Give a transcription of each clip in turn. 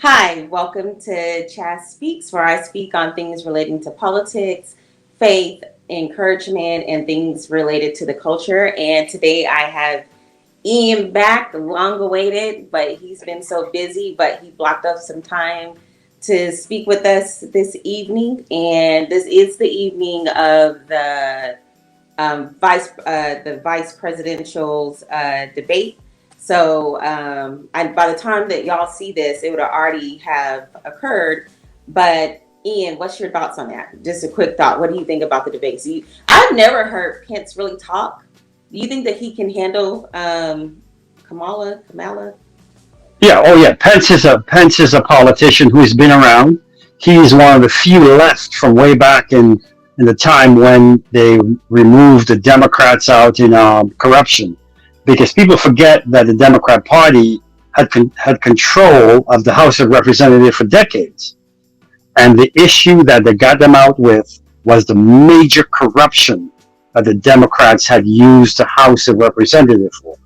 Hi, welcome to Chaz Speaks, where I speak on things relating to politics, faith, encouragement, and things related to the culture. And today I have Ian back, long awaited, but he's been so busy, but he blocked off some time to speak with us this evening. And this is the evening of the vice presidential's debate. So by the time that y'all see this, it would already have occurred. But Ian, what's your thoughts on that? Just a quick thought. What do you think about the debates? I've never heard Pence really talk. Do you think that he can handle Kamala? Yeah, oh yeah. Pence is a politician who's been around. He's one of the few left from way back in the time when they removed the Democrats out in corruption, because people forget that the Democrat Party had control of the House of Representatives for decades, and the issue that they got them out with was the major corruption that the Democrats had used the House of Representatives for.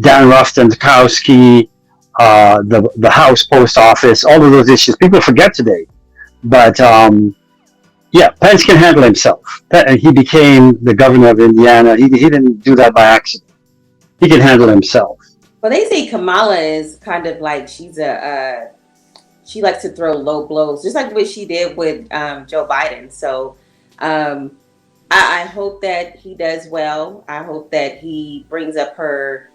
Dan Rostenkowski, the House Post Office, all of those issues. People forget today, but yeah, Pence can handle himself. He became the governor of Indiana. He didn't do that by accident. He can handle himself. Well, they say Kamala is kind of like she likes to throw low blows, just like what she did with Joe Biden. So um, I hope that he does well. I hope that he brings up her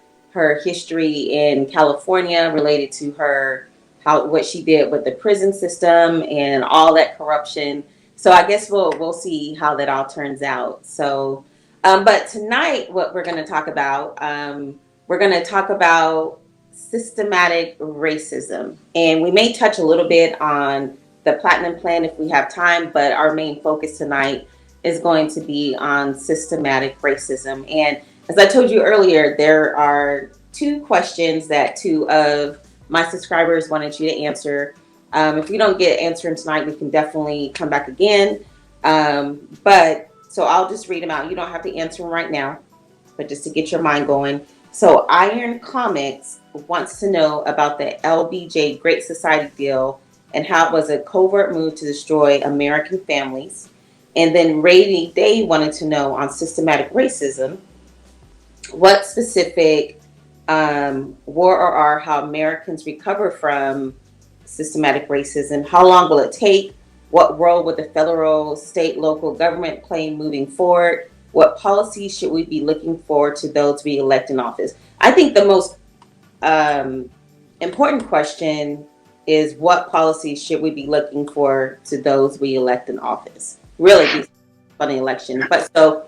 history in California related to her how what she did with the prison system and all that corruption. So I guess we'll see how that all turns out. So, but tonight, what we're going to talk about systematic racism, and we may touch a little bit on the Platinum Plan if we have time. But our main focus tonight is going to be on systematic racism. And as I told you earlier, there are two questions that two of my subscribers wanted you to answer. If we don't get answering tonight, we can definitely come back again. But so I'll just read them out. You don't have to answer them right now, but just to get your mind going. So Iron Comics wants to know about the LBJ Great Society deal and how it was a covert move to destroy American families. And then Rainy Day wanted to know on systematic racism, what specific were or are how Americans recover from systematic racism? How long will it take? What role would the federal, state, local government play moving forward? What policies should we be looking for to those we elect in office? I think the most important question is what policies should we be looking for to those we elect in office? Really, on the election. But so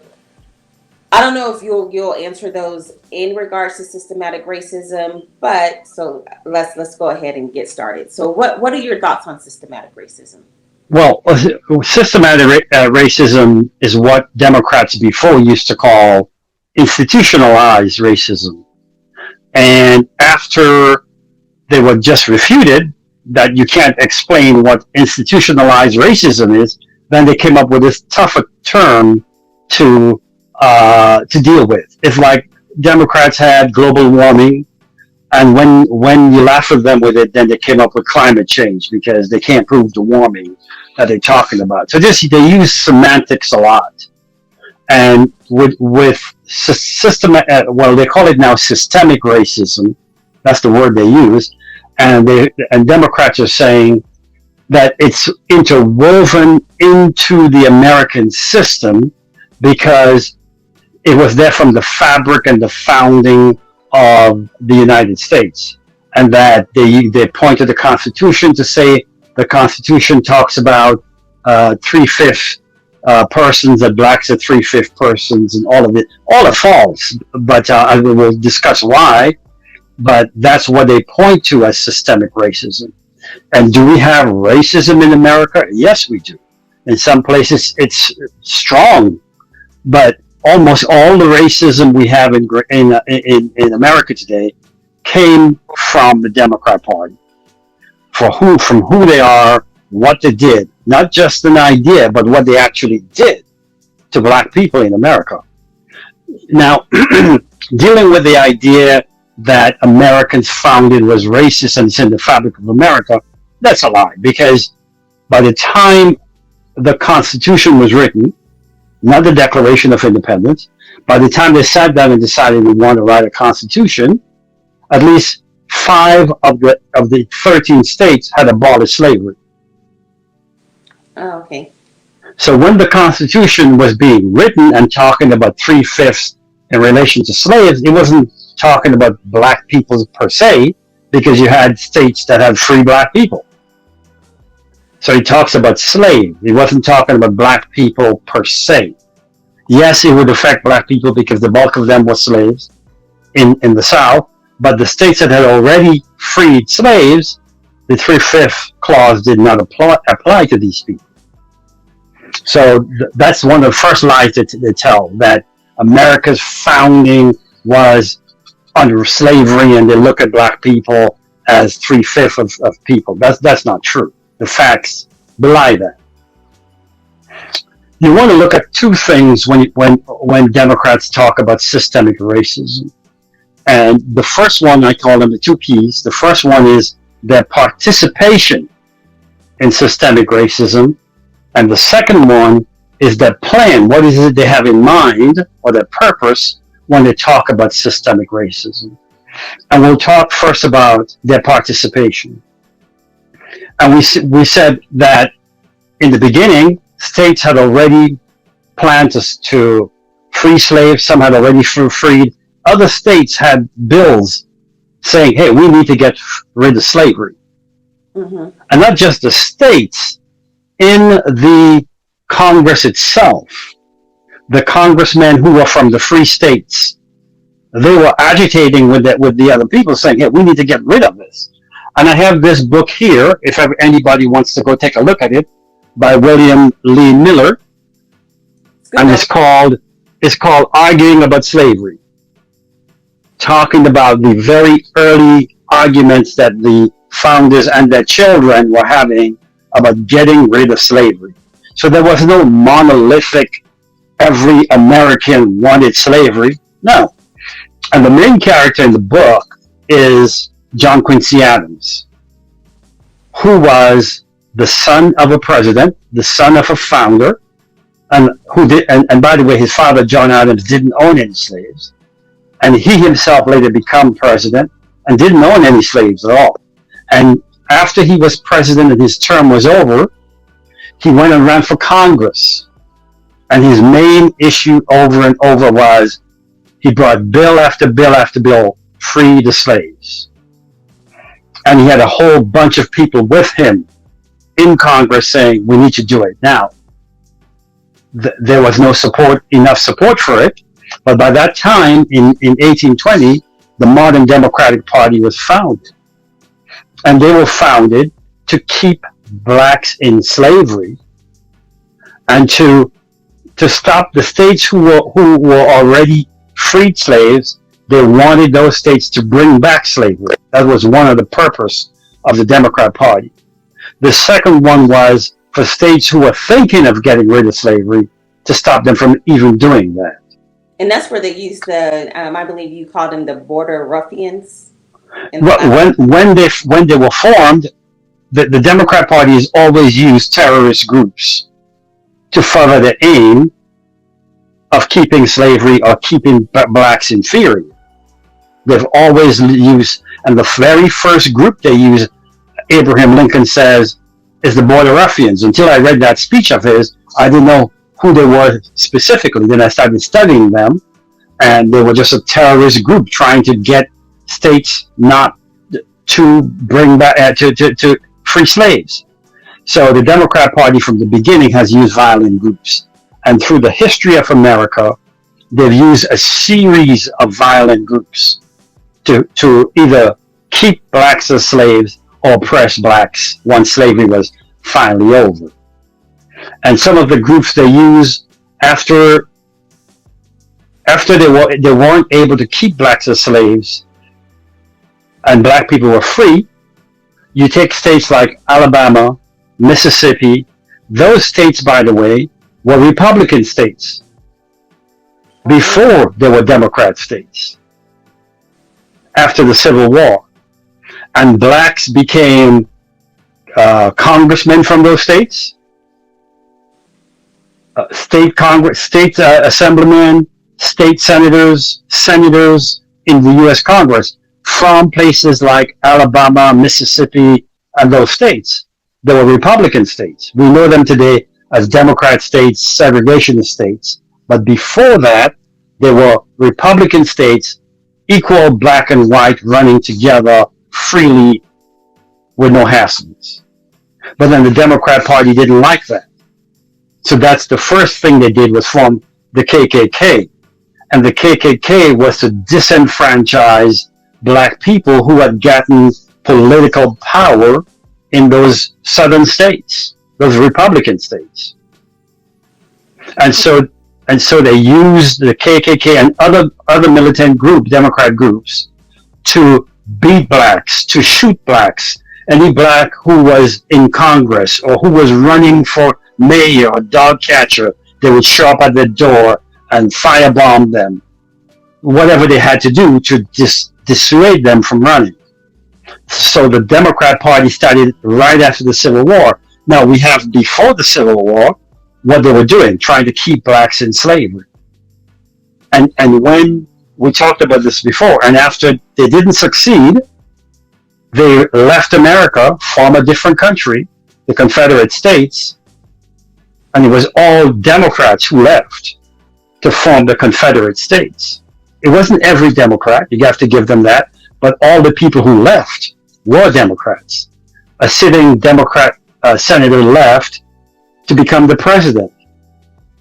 I don't know if you'll answer those in regards to systematic racism, but so let's go ahead and get started. So what are your thoughts on systematic racism? Well, systematic racism is what Democrats before used to call institutionalized racism. And after they were just refuted that you can't explain what institutionalized racism is, then they came up with this tougher term to deal with. It's like Democrats had global warming, and when you laugh at them with it, then they came up with climate change because they can't prove the warming that they're talking about. So they use semantics a lot, and with system, well, they call it now systemic racism. That's the word they use, and Democrats are saying that it's interwoven into the American system because it was there from the fabric and the founding of the United States. And that they point to the Constitution to say the Constitution talks about three-fifths persons, that blacks are three-fifths persons, and all of it. All are false, but I will discuss why. But that's what they point to as systemic racism. And do we have racism in America? Yes, we do. In some places, it's strong, but almost all the racism we have in America today came from the Democrat Party. From who they are, what they did, not just an idea, but what they actually did to black people in America. Now, dealing with the idea that Americans founded was racist and it's in the fabric of America, That's a lie, because by the time the Constitution was written, not the Declaration of Independence, by the time they sat down and decided they wanted to write a constitution, at least 5 of the 13 states had abolished slavery. Oh, okay. So when the Constitution was being written and talking about 3/5 in relation to slaves, it wasn't talking about black people per se, because you had states that had free black people. So he talks about slaves. He wasn't talking about black people per se. Yes, it would affect black people because the bulk of them were slaves in the South, but the states that had already freed slaves, the 3/5 clause did not apply to these people. So that's one of the first lies that they tell, that America's founding was under slavery and they look at black people as 3/5 of people. That's not true. The facts belie that. You want to look at two things when Democrats talk about systemic racism. And the first one, I call them the two P's. The first one is their participation in systemic racism. And the second one is their plan. What is it they have in mind, or their purpose, when they talk about systemic racism? And we'll talk first about their participation. And we said that in the beginning, states had already planned to free slaves. Some had already freed. Other states had bills saying, hey, we need to get rid of slavery. Mm-hmm. And not just the states. In the Congress itself, the congressmen who were from the free states, they were agitating with the other people, saying, hey, we need to get rid of this. And I have this book here, if ever anybody wants to go take a look at it, by William Lee Miller, and it's called Arguing About Slavery, talking about the very early arguments that the founders and their children were having about getting rid of slavery. So there was no monolithic, every American wanted slavery. No. And the main character in the book is John Quincy Adams, who was the son of a president, the son of a founder, and by the way, his father, John Adams, didn't own any slaves. And he himself later became president and didn't own any slaves at all. And after he was president and his term was over, he went and ran for Congress. And his main issue over and over was he brought bill after bill after bill, free the slaves. And he had a whole bunch of people with him in Congress saying, we need to do it now. There was no enough support for it. But by that time, in 1820, the modern Democratic Party was founded. And they were founded to keep blacks in slavery and to stop the states who were already freed slaves. They wanted those states to bring back slavery. That was one of the purpose of the Democrat Party. The second one was for states who were thinking of getting rid of slavery to stop them from even doing that. And that's where they used I believe you called them the border ruffians. When they were formed, the Democrat Party has always used terrorist groups to further the aim of keeping slavery or keeping blacks inferior. They've always used, and the very first group they used, Abraham Lincoln says, is the border ruffians. Until I read that speech of his, I didn't know who they were specifically. Then I started studying them, and they were just a terrorist group trying to get states not to bring back to free slaves. So the Democrat Party from the beginning has used violent groups, and through the history of America, they've used a series of violent groups to either keep blacks as slaves or oppress blacks once slavery was finally over. And some of the groups they use after they weren't able to keep blacks as slaves and black people were free, you take states like Alabama, Mississippi. Those states, by the way, were Republican states before they were Democrat states after the Civil War. And blacks became congressmen from those states, state Congress, state assemblymen, state senators in the U.S. Congress from places like Alabama, Mississippi, and those states. They were Republican states. We know them today as Democrat states, segregationist states. But before that, they were Republican states, equal black and white, running together freely with no hassles. But then the Democrat Party didn't like that. So that's the first thing they did was form the KKK. And the KKK was to disenfranchise black people who had gotten political power in those southern states, those Republican states. And so they used the KKK and other militant group, Democrat groups, to beat blacks, to shoot blacks. Any black who was in Congress or who was running for mayor or dog catcher, they would show up at the door and firebomb them, whatever they had to do to dissuade them from running. So the Democrat Party started right after the Civil War. Now we have before the Civil War what they were doing, trying to keep blacks in slavery. And when we talked about this before, and after they didn't succeed, they left America, formed a different country, the Confederate States, and it was all Democrats who left to form the Confederate States. It wasn't every Democrat, you have to give them that, but all the people who left were Democrats. A sitting Democrat senator left to become the president.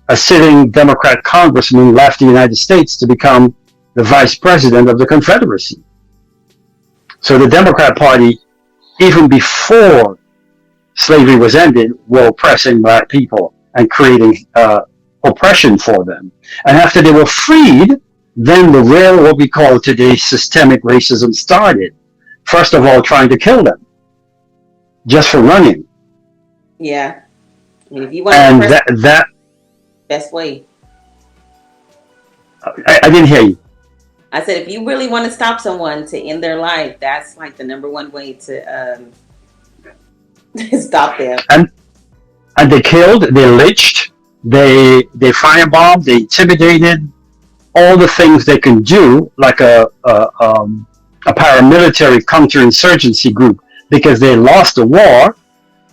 A sitting Democrat congressman left the United States to become the vice president of the Confederacy. So the Democrat Party, even before slavery was ended, were oppressing black people and creating oppression for them. And after they were freed, then the real, what we call today, systemic racism started. First of all, trying to kill them just for running. Yeah. I mean, if you want And to that best way. I didn't hear you. I said, if you really want to stop someone to end their life, that's like the number one way to stop them. And they killed, they lynched, they firebombed, they intimidated, all the things they can do, like a paramilitary counterinsurgency group, because they lost the war,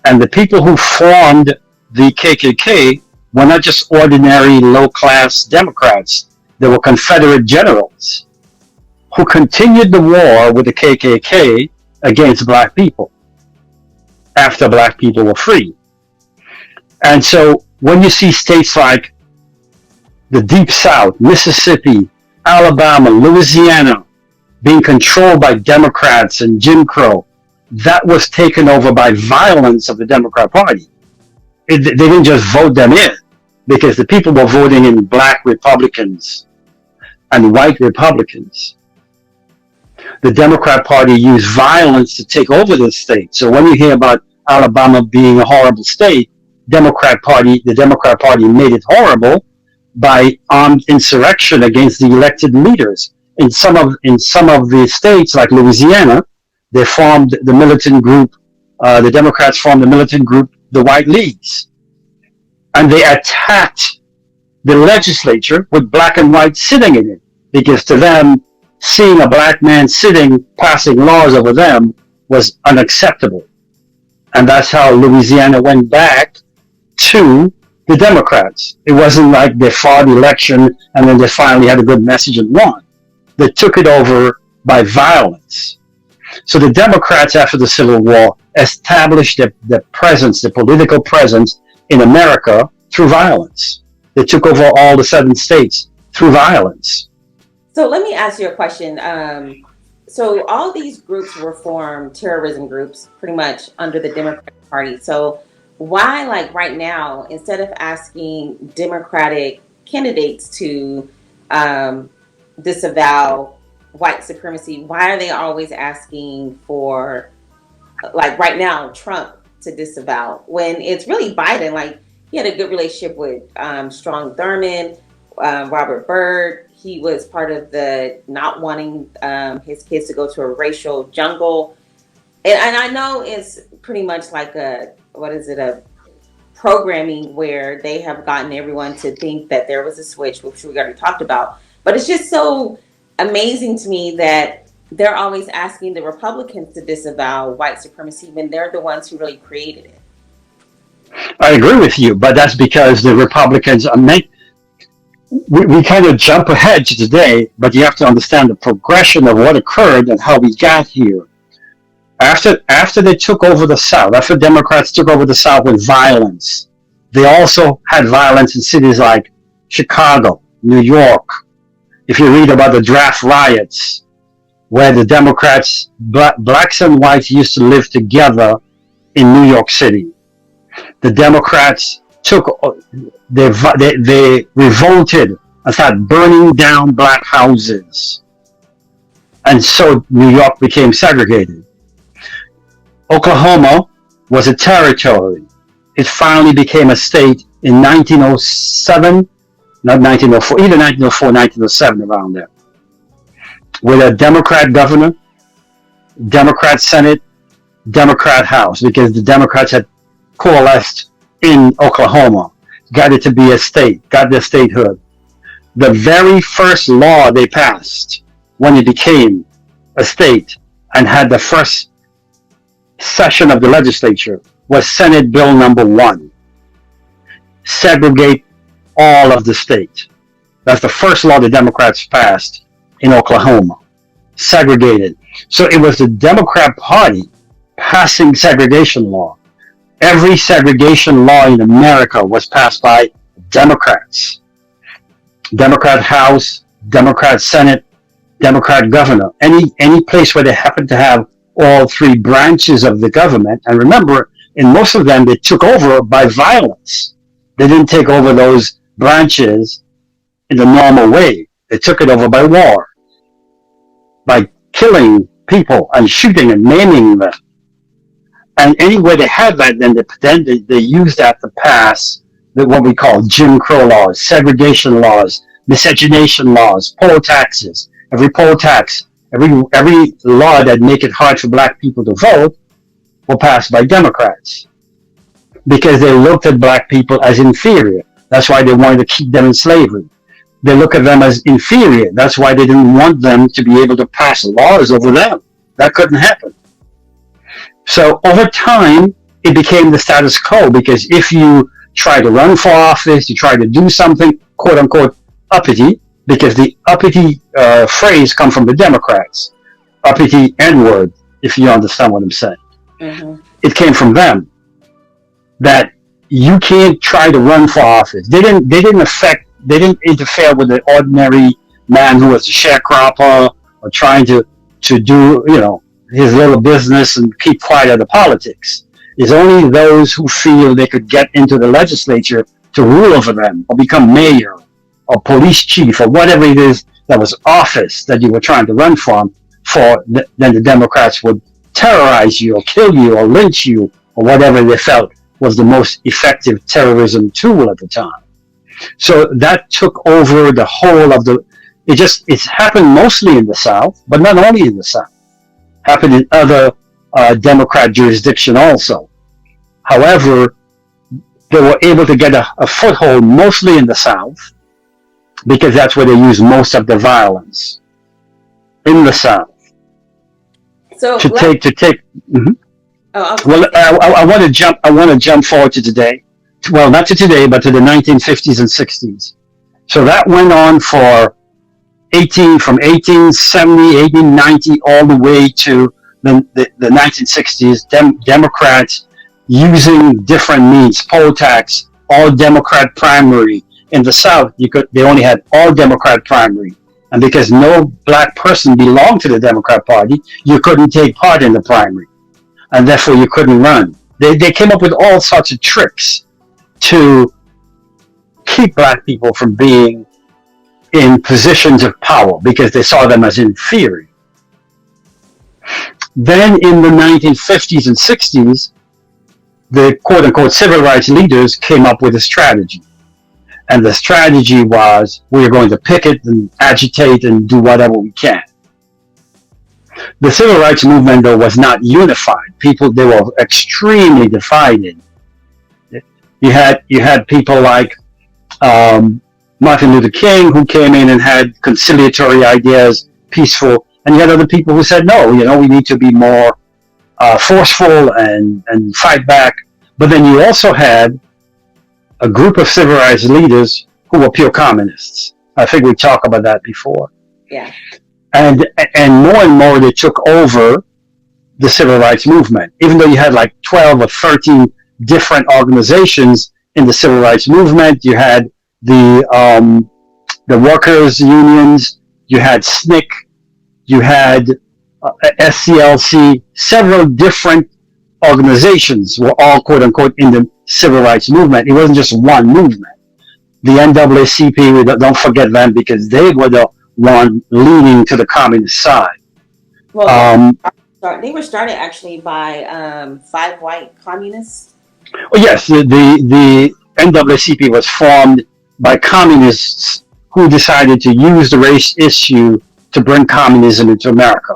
and the people who formed the KKK were not just ordinary low-class Democrats. They were Confederate generals who continued the war with the KKK against black people after black people were free. And so when you see states like the Deep South, Mississippi, Alabama, Louisiana being controlled by Democrats and Jim Crow, that was taken over by violence of the Democrat Party. They didn't just vote them in, because the people were voting in black Republicans and white Republicans. The Democrat Party used violence to take over the state. So when you hear about Alabama being a horrible state, the Democrat Party made it horrible by armed insurrection against the elected leaders. In some of the states, like Louisiana, they formed the militant group. The Democrats formed the militant group, the White Leagues, and they attacked the legislature with black and white sitting in it, because to them, seeing a black man sitting, passing laws over them, was unacceptable. And that's how Louisiana went back to the Democrats. It wasn't like they fought the election and then they finally had a good message and won. They took it over by violence. So the Democrats, after the Civil War, established their presence, their political presence in America through violence. They took over all the southern states through violence. So let me ask you a question. So all these groups were formed, terrorism groups, pretty much under the Democratic Party. So why, like right now, instead of asking Democratic candidates to disavow white supremacy, why are they always asking for, like right now, Trump to disavow, when it's really Biden? Like, he had a good relationship with Strom Thurmond, Robert Byrd. He was part of the not wanting his kids to go to a racial jungle. And I know it's pretty much like a, what is it, a programming where they have gotten everyone to think that there was a switch, which we already talked about. But it's just so amazing to me that they're always asking the Republicans to disavow white supremacy when they're the ones who really created it. I agree with you, but that's because the Republicans are we kind of jump ahead to today, but you have to understand the progression of what occurred and how we got here. After they took over the South, after Democrats took over the South with violence, they also had violence in cities like Chicago, New York. If you read about the draft riots, where the Democrats, blacks and whites used to live together in New York City, the Democrats they revolted and started burning down black houses, and so New York became segregated. Oklahoma was a territory. It finally became a state in 1907, not 1904, either 1904, 1907, around there, with a Democrat governor, Democrat Senate, Democrat House, because the Democrats had coalesced in Oklahoma, got it to be a state, got their statehood. The very first law they passed when it became a state and had the first session of the legislature was Senate Bill number 1. Segregate all of the state. That's the first law the Democrats passed in Oklahoma. Segregated. So it was the Democrat Party passing segregation law. Every segregation law in America was passed by Democrats. Democrat House, Democrat Senate, Democrat governor. Any place where they happen to have all three branches of the government. And remember, in most of them, they took over by violence. They didn't take over those branches in the normal way. They took it over by war, by killing people and shooting and maiming them. And anywhere they had that, then they used that to pass what we call Jim Crow laws, segregation laws, miscegenation laws, poll taxes. Every poll tax, every law that make it hard for black people to vote were passed by Democrats because they looked at black people as inferior. That's why they wanted to keep them in slavery. They look at them as inferior. That's why they didn't want them to be able to pass laws over them. That couldn't happen. So over time, it became the status quo because if you try to run for office, you try to do something, quote unquote, uppity, because the uppity phrase comes from the Democrats, uppity N-word, if you understand what I'm saying. Mm-hmm. It came from them that you can't try to run for office. They didn't interfere with the ordinary man who was a sharecropper or trying to do, his little business and keep quiet of the politics. It's only those who feel they could get into the legislature to rule over them or become mayor or police chief or whatever it is that was office that you were trying to run for, then the Democrats would terrorize you or kill you or lynch you or whatever they felt was the most effective terrorism tool at the time. So that took over the whole of it's happened mostly in the South, but not only in the South. Happened in other Democrat jurisdiction also. However, they were able to get a foothold mostly in the South because that's where they use most of the violence in the South. So to take. Mm-hmm. Oh, well, I want to jump forward to today. Well, not to today, but to the 1950s and 60s. So that went on for from 1870, 1890, all the way to the 1960s. Democrats using different means, poll tax, all Democrat primary. In the South, they only had all Democrat primary. And because no black person belonged to the Democrat Party, you couldn't take part in the primary. And therefore you couldn't run. They came up with all sorts of tricks to keep black people from being in positions of power because they saw them as inferior. Then in the 1950s and 60s, the quote-unquote civil rights leaders came up with a strategy. And the strategy was, we're going to picket and agitate and do whatever we can. The civil rights movement, though, was not unified. People, they were extremely divided. You had people like Martin Luther King, who came in and had conciliatory ideas, peaceful, and you had other people who said, no, we need to be more forceful and fight back. But then you also had a group of civil rights leaders who were pure communists. I think we talked about that before. Yeah. And more and more they took over the civil rights movement. Even though you had like 12 or 13 different organizations in the civil rights movement, you had the workers unions, you had SNCC, you had SCLC, several different organizations were all quote unquote in the civil rights movement. It wasn't just one movement. The NAACP, we don't forget them because they were the one leaning to the communist side. Well, Um, they were started actually by five white communists. well, yes, the NAACP was formed by communists who decided to use the race issue to bring communism into America.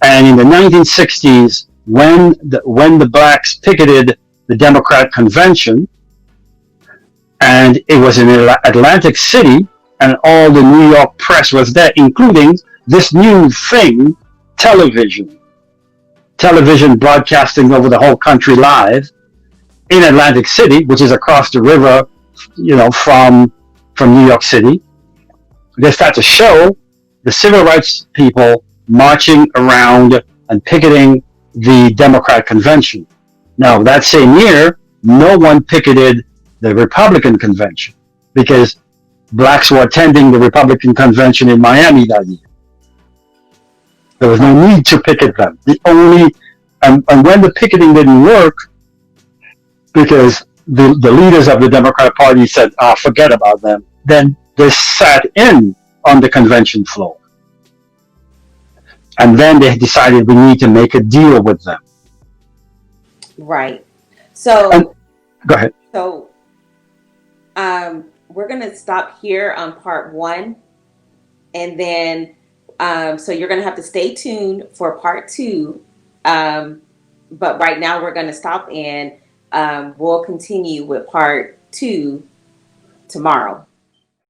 And in the 1960s, when the blacks picketed the Democrat convention, and it was in Atlantic City, and all the New York press was there, including this new thing, television. Television broadcasting over the whole country live in Atlantic City, which is across the river, from New York City. They start to show the civil rights people marching around and picketing the Democrat convention. Now, that same year, no one picketed the Republican convention because blacks were attending the Republican convention in Miami that year. There was no need to picket them. And when the picketing didn't work, because the leaders of the Democratic Party said, forget about them, then they sat in on the convention floor. And then they decided we need to make a deal with them. Right. And So, go ahead. so we're gonna stop here on part one, and then so you're gonna have to stay tuned for part two. Um, but right now we're gonna stop, and we'll continue with part two tomorrow.